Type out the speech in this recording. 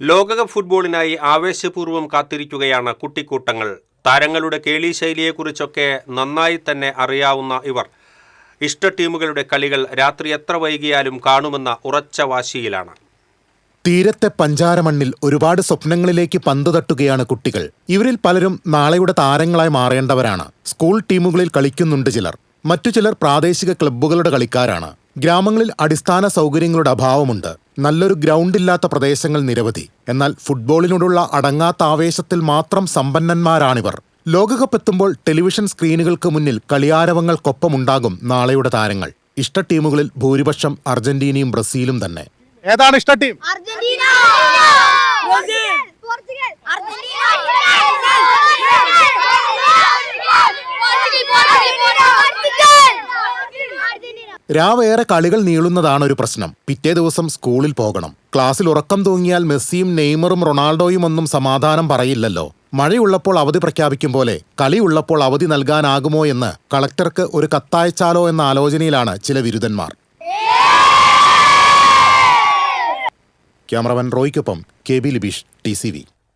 ലോകകപ്പ് ഫുട്ബോളിനായി ആവേശപൂർവ്വം കാത്തിരിക്കുകയാണ് കുട്ടിക്കൂട്ടങ്ങൾ. താരങ്ങളുടെ കേളിശൈലിയെക്കുറിച്ചൊക്കെ നന്നായി തന്നെ അറിയാവുന്ന ഇവർ ഇഷ്ട ടീമുകളുടെ കളികൾ രാത്രി എത്ര വൈകിയാലും കാണുമെന്ന ഉറച്ച വാശിയിലാണ്. തീരത്തെ പഞ്ചാരമണ്ണിൽ ഒരുപാട് സ്വപ്നങ്ങളിലേക്ക് പന്ത് തട്ടുകയാണ് കുട്ടികൾ. ഇവരിൽ പലരും നാളെയുടെ താരങ്ങളായി മാറേണ്ടവരാണ്. സ്കൂൾ ടീമുകളിൽ കളിക്കുന്നുണ്ട് ചിലർ. മറ്റു ചിലർ പ്രാദേശിക ക്ലബ്ബുകളുടെ കളിക്കാരാണ്. ഗ്രാമങ്ങളിൽ അടിസ്ഥാന സൗകര്യങ്ങളുടെ അഭാവമുണ്ട്. നല്ലൊരു ഗ്രൗണ്ടില്ലാത്ത പ്രദേശങ്ങൾ നിരവധി. എന്നാൽ ഫുട്ബോളിനോടുള്ള അടങ്ങാത്ത ആവേശത്തിൽ മാത്രം സമ്പന്നന്മാരാണിവർ. ലോകകപ്പ് എത്തുമ്പോൾ ടെലിവിഷൻ സ്ക്രീനുകൾക്ക് മുന്നിൽ കളിയാരവങ്ങൾക്കൊപ്പമുണ്ടാകും നാളെയുടെ താരങ്ങൾ. ഇഷ്ട ടീമുകളിൽ ഭൂരിപക്ഷം അർജന്റീനയും ബ്രസീലും തന്നെ. ഏതാണ് ഇഷ്ട ടീം? രാവേറെ കളികൾ നീളുന്നതാണ് ഒരു പ്രശ്നം. പിറ്റേ ദിവസം സ്കൂളിൽ പോകണം. ക്ലാസ്സിൽ ഉറക്കം തൂങ്ങിയാൽ മെസ്സിയും നെയ്മറും റൊണാൾഡോയും ഒന്നും സമാധാനം പറയില്ലല്ലോ. മഴയുള്ളപ്പോൾ അവധി പ്രഖ്യാപിക്കും പോലെ കളിയുള്ളപ്പോൾ അവധി നൽകാനാകുമോ എന്ന് കളക്ടർക്ക് ഒരു കത്തയച്ചാലോ എന്ന ആലോചനയിലാണ് ചില വിരുദ്ധന്മാർ. ക്യാമറമാൻ റോയ്ക്കൊപ്പം കെ ബി ലിബീഷ്, TCV.